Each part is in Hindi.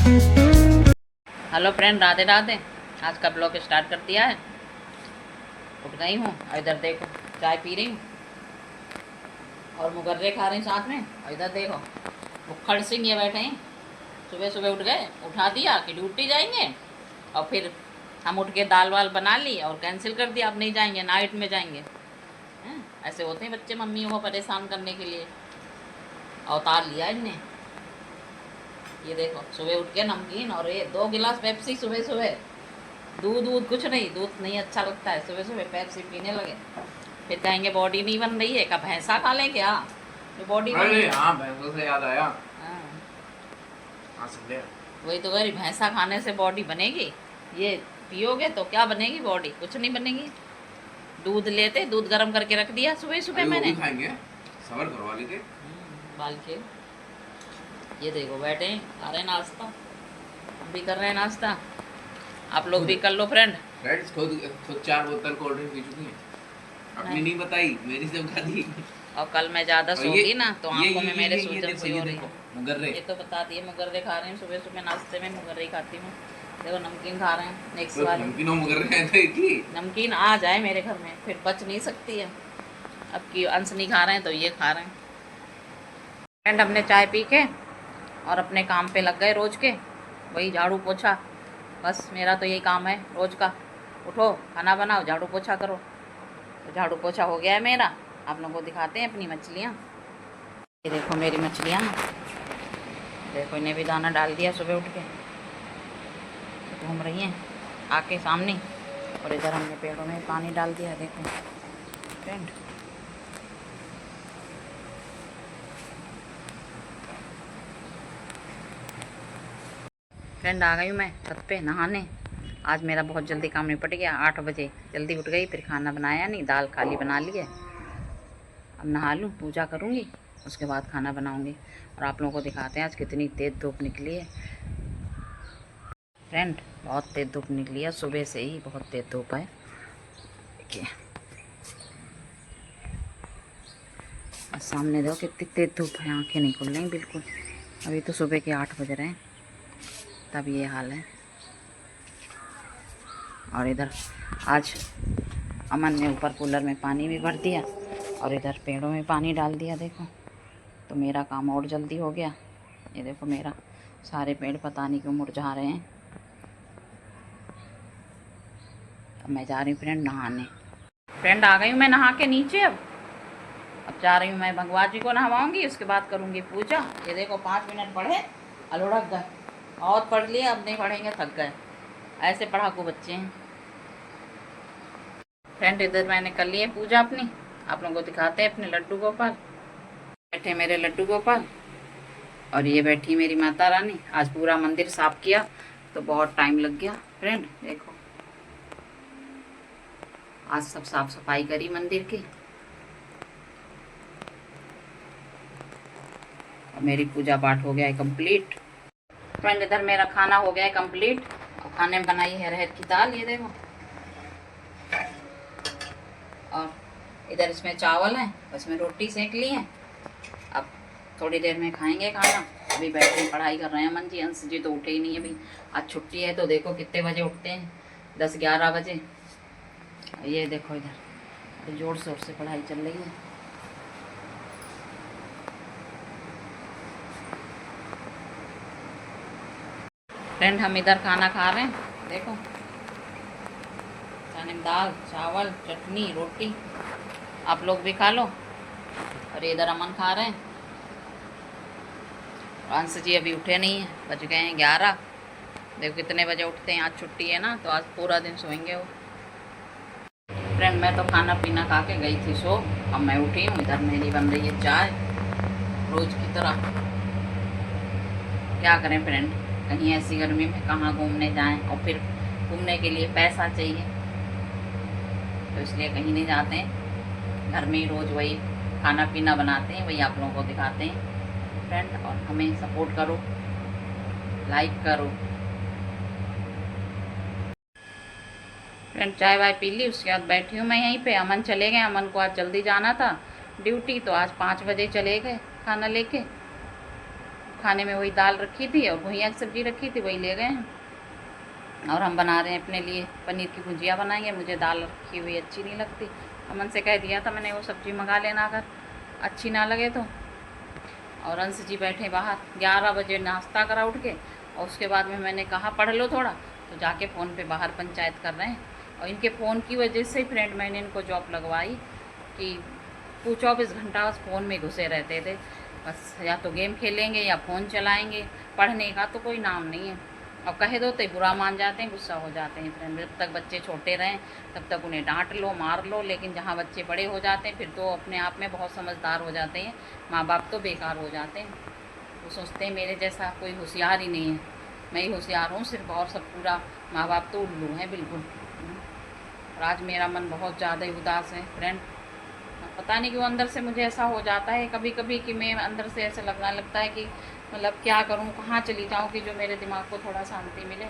Hello friend, Radhe Radhe. आज का ब्लॉग स्टार्ट कर दिया है। उठ गई हूँ और इधर देखो चाय पी रही हूँ और मुगर्रे खा रही हूँ साथ में। और इधर देखो मुखड़ सिंह ये बैठे हैं। सुबह सुबह उठ गए, उठा दिया कि ड्यूटी जाएंगे और फिर हम उठ के दाल वाल बना ली और कैंसिल कर दिया, अब नहीं जाएंगे, नाइट में जाएंगे। हैं, ऐसे होते हैं बच्चे मम्मियों को परेशान करने के लिए। अवतार लिया इनने। ये देखो सुबह उठ के नमकीन और ये 2 गिलास पेप्सी सुबह सुबह। दूध कुछ नहीं, दूध नहीं अच्छा लगता है, सुबह सुबह पेप्सी पीने लगे। फिर कहेंगे बॉडी नहीं बन रही है, क्या भैंसा खा लें क्या जो बॉडी बन? हाँ, भैंसों से याद आया। हाँ, संडे वही तो कह रही, भैंसा खाने से बॉडी बनेगी? ये पियोगे तो क्या बनेगी बॉडी? कुछ नहीं बनेगी। दूध लेते, दूध गर्म करके रख दिया सुबह सुबह मैंने। खाएंगे, सबर करो वाले के बाल के। ये देखो बैठे हैं, खा रहे हैं नाश्ता। हम भी कर रहे हैं नाश्ता, आप लोग भी कर लो फ्रेंड। फ्रेंड्स खुद खुद 4 बोतल कोल्ड ड्रिंक पी चुकी हैं। अपनी नहीं बताई, मेरी से बता दी। और कल मैं ज़्यादा सोगी ना तो आंखों में मेरे सूजन सी हो रही है। मुगर्रे ये तो बता दिए, मुगर्रे खा रहे हैं सुबह सुबह नाश्ते में। मुगर्रे ही खाती हूँ। देखो नमकीन खा रहे हैं, नेक्स्ट तो वाले नमकीन और मुगर्रे हैं तो एक ही। नमकीन आ जाए मेरे घर में फिर बच नहीं सकती है। अब की अंश नहीं खा रहे हैं तो ये खा रहे हैं। फ्रेंड हमने चाय पी के और अपने काम पे लग गए रोज के। वही झाड़ू पोछा, बस मेरा तो यही काम है रोज का। उठो, खाना बनाओ, झाड़ू पोछा करो। तो झाड़ू पोछा हो गया है मेरा। आप लोगों को दिखाते हैं अपनी मछलियाँ। ये देखो मेरी मछलियाँ, देखो इन्हें भी दाना डाल दिया सुबह उठ के, घूम रही हैं आके सामने। और इधर हमने पेड़ों में पानी डाल दिया, देखो फ्रेंड। फ्रेंड आ गई हूँ मैं छत पे नहाने। आज मेरा बहुत जल्दी काम निपट गया। 8 बजे जल्दी उठ गई, फिर खाना बनाया नहीं, दाल खाली बना ली है। अब नहा लूँ, पूजा करूँगी, उसके बाद खाना बनाऊँगी। और आप लोगों को दिखाते हैं आज कितनी तेज़ धूप निकली है। फ्रेंड बहुत तेज़ धूप निकली है, सुबह से ही बहुत तेज़ धूप है। देखिए सामने देखो कितनी तेज़ धूप है, आंखें नहीं खुल रही बिल्कुल। अभी तो सुबह के 8 बज रहे हैं, तब ये हाल है। और इधर आज अमन ने ऊपर कूलर में पानी भी भर दिया और इधर पेड़ों में पानी डाल दिया, देखो। तो मेरा काम और जल्दी हो गया। ये देखो मेरा सारे पेड़ पता नहीं क्यों मुरझा रहे हैं। अब मैं जा रही हूँ फ्रेंड नहाने। फ्रेंड आ गई हूँ मैं नहा के नीचे। अब जा रही हूँ मैं भगवान जी को नहवाऊँगी, उसके बाद करूँगी पूजा। ये देखो 5 मिनट पढ़े और लुढ़क गए। बहुत पढ़ लिए, अब नहीं पढ़ेंगे, थक गए। ऐसे पढ़ाकू बच्चे हैं। फ्रेंड इधर मैंने कर ली है पूजा अपनी। आप लोगों को दिखाते हैं अपने लड्डू गोपाल। बैठे मेरे लड्डू गोपाल और ये बैठी मेरी माता रानी। आज पूरा मंदिर साफ किया तो बहुत टाइम लग गया फ्रेंड। देखो आज सब साफ सफाई करी मंदिर की। और मेरी पूजा पाठ हो गया है कंप्लीट। फ्रेंड इधर मेरा खाना हो गया है कंप्लीट और खाने में बनाई है अरहर की दाल, ये देखो। और इधर इसमें चावल है, इसमें रोटी सेक ली है। अब थोड़ी देर में खाएंगे खाना। अभी बैठे पढ़ाई कर रहे हैं अमन जी। अंश जी तो उठे ही नहीं अभी, आज छुट्टी है। तो देखो कितने बजे उठते हैं, 10-11 बजे। ये देखो इधर तो जोर शोर से पढ़ाई चल रही है। फ्रेंड हम इधर खाना खा रहे हैं, देखो खाने में दाल चावल चटनी रोटी। आप लोग भी खा लो। और इधर अमन खा रहे हैं। अंश जी अभी उठे नहीं हैं, बज गए हैं 11। देखो कितने बजे उठते हैं, आज छुट्टी है ना तो आज पूरा दिन सोएंगे वो। फ्रेंड मैं तो खाना पीना खा के गई थी सो। अब मैं उठी हूँ, इधर मेरी बन रही है चाय रोज की तरह। क्या करें फ्रेंड, कहीं ऐसी गर्मी में कहाँ घूमने जाएं, और फिर घूमने के लिए पैसा चाहिए तो इसलिए कहीं नहीं जाते हैं। घर में ही रोज़ वही खाना पीना बनाते हैं, वही आप लोगों को दिखाते हैं फ्रेंड। और हमें सपोर्ट करो, लाइक करो फ्रेंड। चाय वाय पी ली, उसके बाद बैठी हूँ मैं यहीं पे। अमन चले गए, अमन को आज जल्दी जाना था ड्यूटी, तो आज 5 बजे चले गए खाना लेके। खाने में वही दाल रखी थी और भुजिया की सब्ज़ी रखी थी, वही ले गए हैं। और हम बना रहे हैं अपने लिए पनीर की भुजिया बनाएंगे। मुझे दाल रखी हुई अच्छी नहीं लगती। अमन से कह दिया था मैंने वो सब्ज़ी मंगा लेना अगर अच्छी ना लगे तो। और अंश जी बैठे बाहर, 11 बजे नाश्ता करा उठ के, और उसके बाद में मैंने कहा पढ़ लो थोड़ा, तो जाके फ़ोन पे बाहर पंचायत कर रहे हैं। और इनके फ़ोन की वजह से ही फ्रेंड मैंने इनको जॉब लगवाई कि वो 24 घंटा उस फ़ोन में घुसे रहते थे। बस या तो गेम खेलेंगे या फ़ोन चलाएंगे, पढ़ने का तो कोई नाम नहीं है। और कहे दो तो बुरा मान जाते हैं, गुस्सा हो जाते हैं फ्रेंड। जब तक बच्चे छोटे रहें तब तक उन्हें डांट लो, मार लो, लेकिन जहाँ बच्चे बड़े हो जाते हैं फिर तो अपने आप में बहुत समझदार हो जाते हैं। माँ बाप तो बेकार हो जाते हैं। वो सोचते हैं मेरे जैसा कोई होशियार ही नहीं है, मैं ही होशियार हूँ सिर्फ, और सब पूरा माँ बाप तो उल्लू हैं बिल्कुल। और आज मेरा मन बहुत ज़्यादा ही उदास है फ्रेंड। पता नहीं क्यों अंदर से मुझे ऐसा हो जाता है कभी कभी कि मैं अंदर से ऐसा लगने लगता है कि मतलब क्या करूं, कहाँ चली जाऊं कि जो मेरे दिमाग को थोड़ा शांति मिले।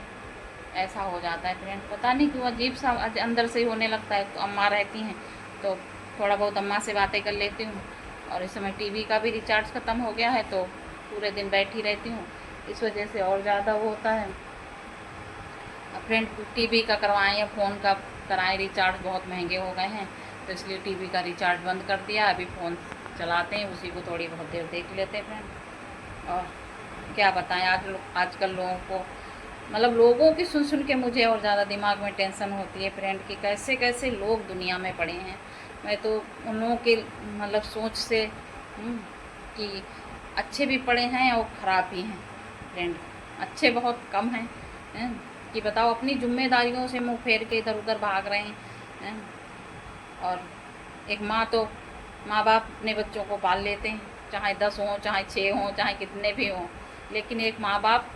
ऐसा हो जाता है फ्रेंड, पता नहीं क्यों अजीब सा अंदर से ही होने लगता है। तो अम्मा रहती हैं तो थोड़ा बहुत अम्मा से बातें कर लेती हूँ। और इस समय टीवी का भी रिचार्ज ख़त्म हो गया है तो पूरे दिन बैठी रहती हूँ, इस वजह से और ज़्यादा वो होता है। फ्रेंड टीवी का करवाएं या फ़ोन का कराएं, रिचार्ज बहुत महंगे हो गए हैं, तो इसलिए टीवी का रिचार्ज बंद कर दिया। अभी फ़ोन चलाते हैं, उसी को थोड़ी बहुत देर देख लेते हैं फ्रेंड। और क्या बताएं, आजकल लोगों को मतलब लोगों की सुन सुन के मुझे और ज़्यादा दिमाग में टेंशन होती है फ्रेंड कि कैसे कैसे लोग दुनिया में पड़े हैं। मैं तो उन लोगों के मतलब सोच से कि अच्छे भी पड़े हैं और ख़राब भी हैं फ्रेंड। अच्छे बहुत कम हैं, कि बताओ अपनी जिम्मेदारियों से मुंह फेर के इधर उधर भाग रहे हैं। और एक माँ तो माँ बाप अपने बच्चों को पाल लेते हैं, चाहे 10 हों, चाहे 6 हों, चाहे कितने भी हों, लेकिन एक माँ बाप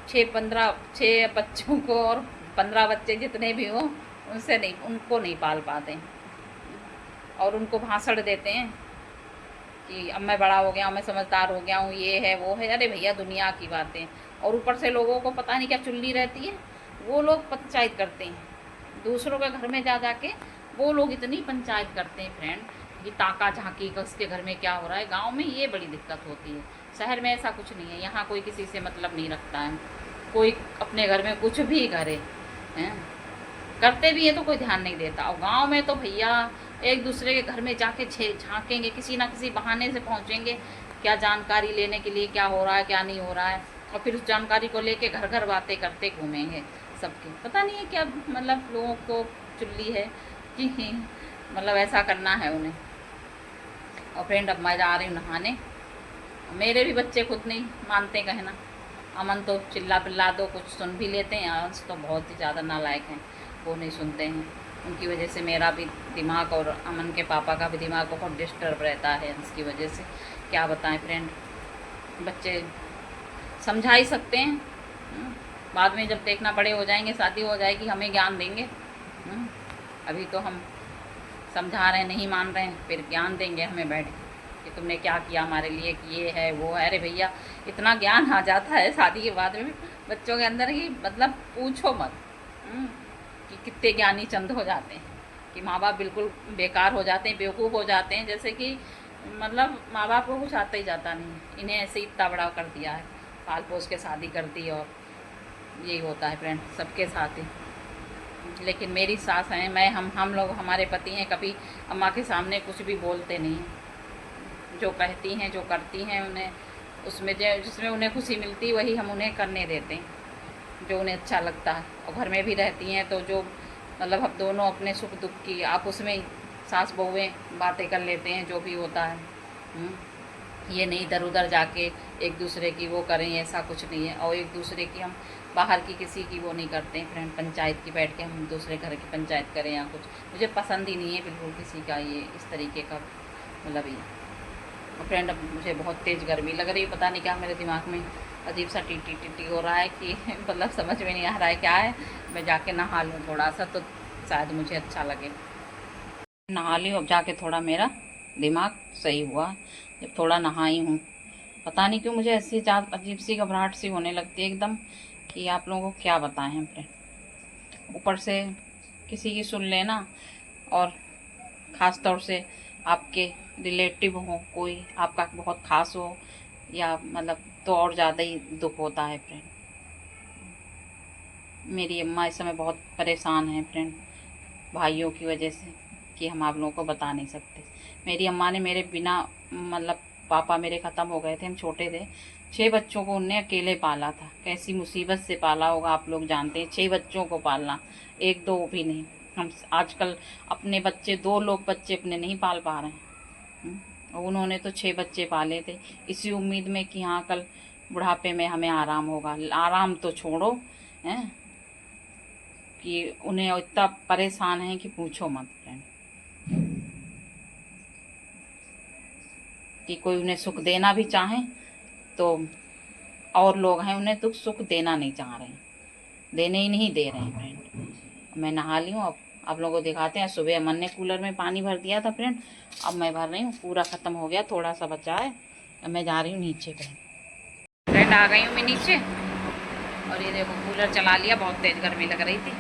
6 बच्चों को और 15 बच्चे जितने भी हों उनको नहीं पाल पाते। और उनको भाषण देते हैं कि अब मैं बड़ा हो गया हूँ, मैं समझदार हो गया हूँ, ये है वो है। अरे भैया दुनिया की बातें। और ऊपर से लोगों को पता नहीं क्या चुल्ली रहती है, वो लोग पंचायत करते हैं दूसरों के घर में जा जाके। वो लोग इतनी पंचायत करते हैं फ्रेंड कि ताका झांकी का उसके घर में क्या हो रहा है। गांव में ये बड़ी दिक्कत होती है, शहर में ऐसा कुछ नहीं है। यहाँ कोई किसी से मतलब नहीं रखता है, कोई अपने घर में कुछ भी करे हैं, करते भी है तो कोई ध्यान नहीं देता। और गांव में तो भैया एक दूसरे के घर में जाके झांकेंगे, किसी ना किसी बहाने से पहुंचेंगे, क्या जानकारी लेने के लिए क्या हो रहा है क्या नहीं हो रहा है, और फिर उस जानकारी को लेके घर घर बातें करते घूमेंगे सबके। पता नहीं है क्या मतलब लोगों को चुल्ली है कि मतलब ऐसा करना है उन्हें। और फ्रेंड अब मैं जा रही हूँ नहाने। मेरे भी बच्चे खुद नहीं मानते कहना। अमन तो चिल्ला पिल्ला दो कुछ सुन भी लेते हैं, अंश तो बहुत ही ज़्यादा नालायक हैं, वो नहीं सुनते हैं। उनकी वजह से मेरा भी दिमाग और अमन के पापा का भी दिमाग बहुत डिस्टर्ब रहता है अंश की वजह से। क्या बताएं फ्रेंड, बच्चे समझा ही सकते हैं, बाद में जब देखना बड़े हो जाएंगे, शादी हो जाएगी, हमें ज्ञान देंगे। अभी तो हम समझा रहे हैं, नहीं मान रहे हैं, फिर ज्ञान देंगे हमें बैठ कि तुमने क्या किया हमारे लिए, कि ये है वो है। अरे भैया इतना ज्ञान आ जाता है शादी के बाद में बच्चों के अंदर ही, मतलब पूछो मत कि कितने ज्ञानी चंद हो जाते हैं कि माँ बाप बिल्कुल बेकार हो जाते हैं, बेवकूफ़ हो जाते हैं। जैसे कि मतलब माँ बाप को कुछ आता ही जाता नहीं है, इन्हें ऐसे ही इतना बड़ा कर दिया है, पाल पोस के शादी कर दी। और यही होता है फ्रेंड सबके साथ ही। लेकिन मेरी सास हैं, मैं हम लोग हमारे पति हैं, कभी अम्मा के सामने कुछ भी बोलते नहीं हैं। जो कहती हैं जो करती हैं उन्हें उसमें जिसमें उन्हें खुशी मिलती वही हम उन्हें करने देते हैं, जो उन्हें अच्छा लगता है। और घर में भी रहती हैं तो जो मतलब हम दोनों अपने सुख दुख की आपस में सास बहुएँ बातें कर लेते हैं, जो भी होता है। ये नहीं इधर उधर जाके एक दूसरे की वो करें, ऐसा कुछ नहीं है। और एक दूसरे की हम बाहर की किसी की वो नहीं करते हैं फ्रेंड, पंचायत की बैठ के हम दूसरे घर की पंचायत करें या कुछ, मुझे पसंद ही नहीं है बिल्कुल किसी का ये इस तरीके का मतलब ये। फ्रेंड अब मुझे बहुत तेज़ गर्मी लग रही है, पता नहीं क्या मेरे दिमाग में अजीब सा टी टी हो रहा है कि मतलब समझ में नहीं आ रहा है क्या है। मैं जाके नहा लूँ थोड़ा सा तो शायद मुझे अच्छा लगे। नहा ली अब जाके, थोड़ा मेरा दिमाग सही हुआ जब थोड़ा नहाई हूँ। पता नहीं क्यों मुझे ऐसी अजीब सी घबराहट सी होने लगती है एकदम कि आप लोगों को क्या बताएं हम फ्रेंड। ऊपर से किसी की सुन लेना, और ख़ास तौर से आपके रिलेटिव हो, कोई आपका बहुत ख़ास हो, या मतलब तो और ज़्यादा ही दुख होता है फ्रेंड। मेरी अम्मा इस समय बहुत परेशान हैं फ्रेंड, भाइयों की वजह से, कि हम आप लोगों को बता नहीं सकते। मेरी अम्मा ने मेरे बिना मतलब पापा मेरे ख़त्म हो गए थे, हम छोटे थे, 6 बच्चों को उनने अकेले पाला था। कैसी मुसीबत से पाला होगा आप लोग जानते हैं, 6 बच्चों को पालना, 1-2 भी नहीं। हम आजकल अपने बच्चे 2 लोग बच्चे अपने नहीं पाल पा रहे हैं। और उन्होंने तो 6 बच्चे पाले थे, इसी उम्मीद में कि हाँ कल बुढ़ापे में हमें आराम होगा। आराम तो छोड़ो हैं, कि उन्हें इतना परेशान है कि पूछो मत फ्रेंड, कि कोई उन्हें सुख देना भी चाहे तो और लोग हैं उन्हें तो सुख देना नहीं चाह रहे हैं, देने ही नहीं दे रहे हैं फ्रेंड। मैं नहा ली हूँ, अब आप लोगों को दिखाते हैं। सुबह अमन ने कूलर में पानी भर दिया था फ्रेंड, अब मैं भर रही हूँ, पूरा ख़त्म हो गया, थोड़ा सा बचा है। अब मैं जा रही हूँ नीचे फ्रेंड, आ गई हूँ मैं नीचे। और ये देखो कूलर चला लिया, बहुत तेज़ गर्मी लग रही थी।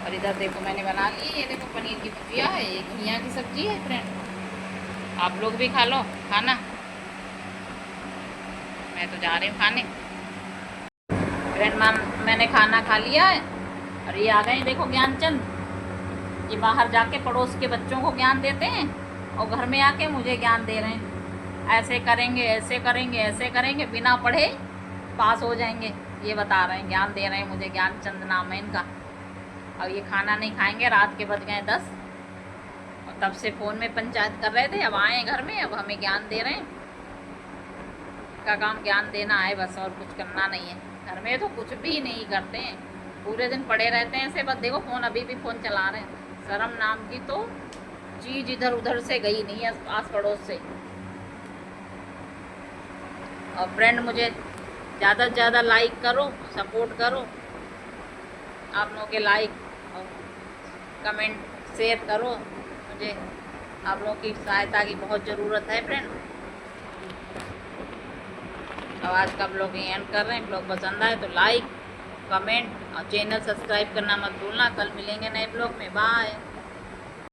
और इधर देखो मैंने बना ली, ये देखो पनीर की भुजिया है, ये घिया की सब्जी है फ्रेंड। आप लोग भी खा लो खाना, मैं तो जा रही हूँ खाने फ्रेंड। मैंने खाना खा लिया है। और ये आ गए देखो ज्ञानचंद, ये बाहर जाके पड़ोस के बच्चों को ज्ञान देते हैं और घर में आके मुझे ज्ञान दे रहे हैं, ऐसे करेंगे ऐसे करेंगे ऐसे करेंगे, बिना पढ़े पास हो जाएंगे, ये बता रहे हैं, ज्ञान दे रहे हैं मुझे। ज्ञानचंद नाम है इनका। अब ये खाना नहीं खाएंगे, रात के बज गए 10 और तब से फ़ोन में पंचायत कर रहे थे। अब आए घर में, अब हमें ज्ञान दे रहे हैं। का काम ज्ञान देना है बस, और कुछ करना नहीं है। घर में तो कुछ भी नहीं करते हैं, पूरे दिन पड़े रहते हैं ऐसे, बस देखो फ़ोन, अभी भी फ़ोन चला रहे हैं। शर्म नाम की तो चीज़ इधर उधर से गई नहीं है आस पड़ोस से। और फ्रेंड मुझे ज़्यादा से ज़्यादा लाइक करो, सपोर्ट करो, आप लोगों के लाइक और कमेंट शेयर करो, मुझे आप लोगों की सहायता की बहुत ज़रूरत है फ्रेंड। अब आज का ब्लॉग एंड कर रहे हैं। ब्लॉग पसंद आए तो लाइक कमेंट और चैनल सब्सक्राइब करना मत भूलना। कल मिलेंगे नए ब्लॉग में, बाय।